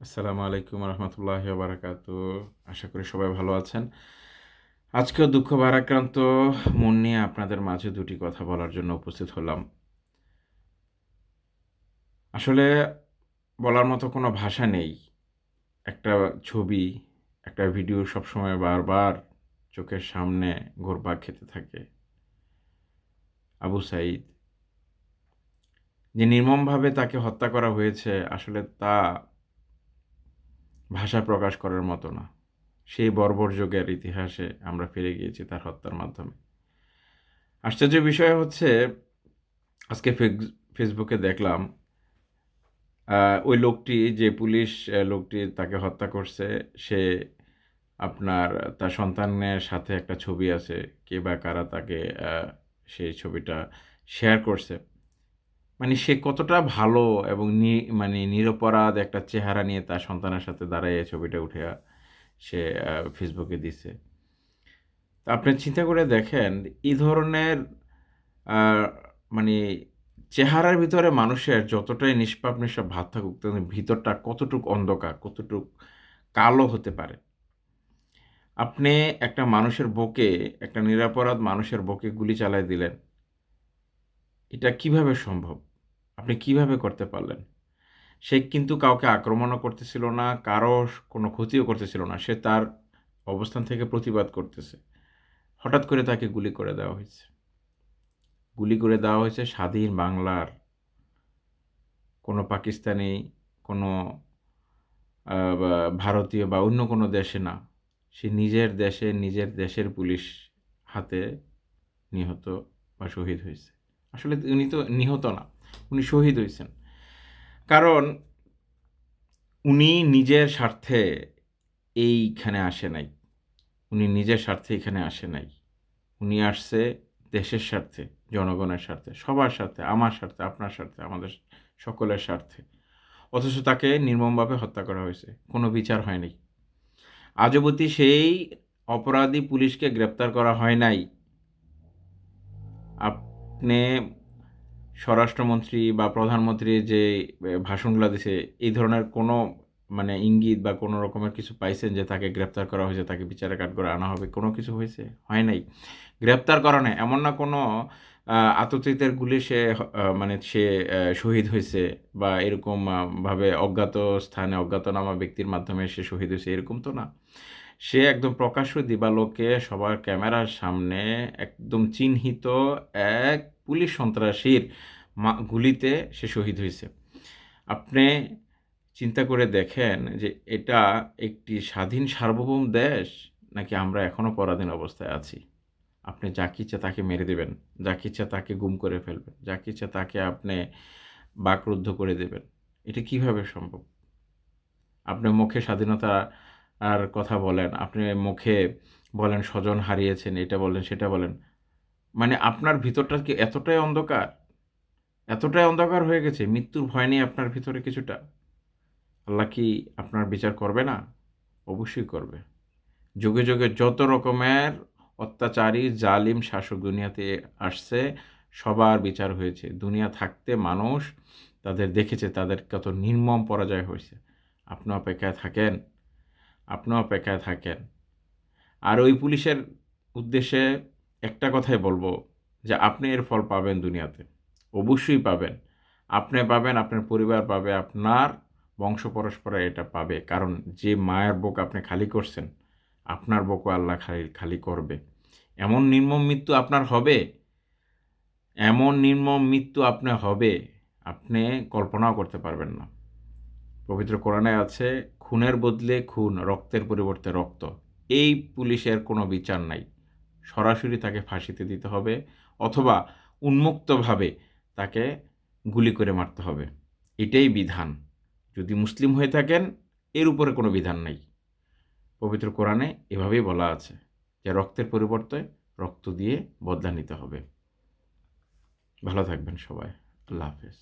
আসসালামু আলাইকুম রহমতুল্লাহি বারাকাতু। আশা করি সবাই ভালো আছেন। আজকেও দুঃখ ভারাক্রান্ত মন নিয়ে আপনাদের মাঝে দুটি কথা বলার জন্য উপস্থিত হলাম। আসলে বলার মতো কোনো ভাষা নেই। একটা ছবি, একটা ভিডিও সবসময় বারবার চোখের সামনে ঘুরপাক খেতে থাকে। আবু সাঈদ যে নির্মমভাবে তাকে হত্যা করা হয়েছে, আসলে তা ভাষায় প্রকাশ করার মতো না। সেই বর্বর যুগের ইতিহাসে আমরা ফিরে গিয়েছি তার হত্যার মাধ্যমে। আশ্চর্য বিষয় হচ্ছে, আজকে ফেসবুকে দেখলাম ওই লোকটি, যে পুলিশ লোকটি তাকে হত্যা করছে, সে আপনার তার সন্তানের সাথে একটা ছবি আছে। কে বা কারা তাকে আ সেই ছবিটা শেয়ার করছে। মানে সে কতটা ভালো এবং মানে নিরপরাধ একটা চেহারা নিয়ে তার সন্তানের সাথে দাঁড়ায় এই ছবিটা উঠাইয়া সে ফেসবুকে দিছে। তো আপনি চিন্তা করে দেখেন, এই ধরনের আ মানে চেহারার ভিতরে মানুষের যতটাই নিষ্পাপ ভাব থাকুক, তেমনি ভিতরটা কতটুক অন্ধকার, কতটুক কালো হতে পারে। আপনি একটা মানুষের বুকে, একটা নিরপরাধ মানুষের বুকে গুলি চালায় দিলেন। এটা কিভাবে সম্ভব? আপনি কিভাবে করতে পারলেন? সে কিন্তু কাউকে আক্রমণও করতেছিল না, কারো কোনো ক্ষতিও করতেছিল না। সে তার অবস্থান থেকে প্রতিবাদ করতেছে। হঠাৎ করে তাকে গুলি করে দেওয়া হয়েছে। গুলি করে দেওয়া হয়েছে স্বাধীন বাংলার কোনো পাকিস্তানি, কোনো বা ভারতীয় বা অন্য কোনো দেশে না। সে নিজের দেশে, নিজের দেশের পুলিশ হাতে নিহত বা শহীদ হইছে। আসলে উনি তো নিহত না, উনি শহীদ হইছেন। কারণ উনি নিজের স্বার্থে এইখানে আসে নাই। উনি নিজের স্বার্থে এখানে আসে নাই। উনি আসছে দেশের স্বার্থে, জনগণের স্বার্থে, সবার স্বার্থে, আমার স্বার্থে, আপনার স্বার্থে, আমাদের সকলের স্বার্থে। অথচ তাকে নির্মমভাবে হত্যা করা হয়েছে। কোনো বিচার হয়নি। আজ অবধি সেই অপরাধী পুলিশকে গ্রেপ্তার করা হয় নাই। আপনি স্বরাষ্ট্রমন্ত্রী বা প্রধানমন্ত্রী যে ভাষণগুলা দিছে, এই ধরনের কোনো মানে ইঙ্গিত বা কোনো রকমের কিছু পাইছেন যে তাকে গ্রেপ্তার করা হয়েছে, তাকে বিচারের কাঠগড়ায় আনা হবে, কোনো কিছু হয়েছে? হয় নাই। গ্রেপ্তার করা নাই। এমন না কোনো আততায়ীদের গুলি সে মানে সে শহীদ হইছে বা এরকম ভাবে অজ্ঞাত স্থানে অজ্ঞাতনামা ব্যক্তির মাধ্যমে সে শহীদ হইছে, এরকম তো না। সে একদম প্রকাশ্য দিবালোকে সবার ক্যামেরার সামনে একদম চিহ্নিত এক পুলিশ সন্ত্রাসীর গুলিতে সে শহীদ হইছে। আপনি চিন্তা করে দেখেন যে এটা একটি স্বাধীন সার্বভৌম দেশ, নাকি আমরা এখনো পরাধীন অবস্থায় আছি? আপনি যাকে ইচ্ছা তাকে মেরে দিবেন, যাকে ইচ্ছা তাকে গুম করে ফেলবেন, যাকে ইচ্ছা তাকে আপনি বাকরুদ্ধ করে দেবেন। এটা কিভাবে সম্ভব? আপনি মুখে স্বাধীনতা আর কথা বলেন, আপনি মুখে বলেন স্বজন হারিয়েছেন, এটা বলেন, সেটা বলেন। মানে আপনার ভিতরটা কি এতটাই অন্ধকার? এতটাই অন্ধকার হয়ে গেছে? মৃত্যুর ভয় নেই আপনার ভিতরে কিছুটা? আল্লাহ কি আপনার বিচার করবে না? অবশ্যই করবে। যুগে, যুগে যত রকমের অত্যাচারী, জালিম শাসক দুনিয়াতে আসছে, সবার বিচার হয়েছে। দুনিয়া থাকতে মানুষ তাদের দেখেছে, তাদের কত নির্মম পরাজয় হইছে। আপনি অপেক্ষায় থাকেন, আপনিও অপেক্ষায় থাকেন। আর ওই পুলিশের উদ্দেশ্যে একটা কথাই বলব, যে আপনি এর ফল পাবেন দুনিয়াতে। অবশ্যই পাবেন। আপনি পাবেন, আপনার পরিবার পাবে, আপনার বংশ পরস্পরে এটা পাবে। কারণ যে মায়ের বুক আপনি খালি করছেন, আপনার বুকও আল্লাহ খালি খালি করবে। এমন নির্মম মৃত্যু আপনার হবে, এমন নির্মম মৃত্যু আপনার হবে, আপনি কল্পনাও করতে পারবেন না। পবিত্র কোরআনে আছে, খুনের বদলে খুন, রক্তের পরিবর্তে রক্ত। এই পুলিশের কোনো বিচার নাই। সরাসরি তাকে ফাঁসিতে দিতে হবে, অথবা উন্মুক্তভাবে তাকে গুলি করে মারতে হবে। এটাই বিধান। যদি মুসলিম হয়ে থাকেন, এর উপরে কোনো বিধান নাই। পবিত্র কোরআনে এভাবেই বলা আছে যে রক্তের পরিবর্তে রক্ত দিয়ে বদলা নিতে হবে। ভালো থাকবেন সবাই। আল্লাহ হাফেজ।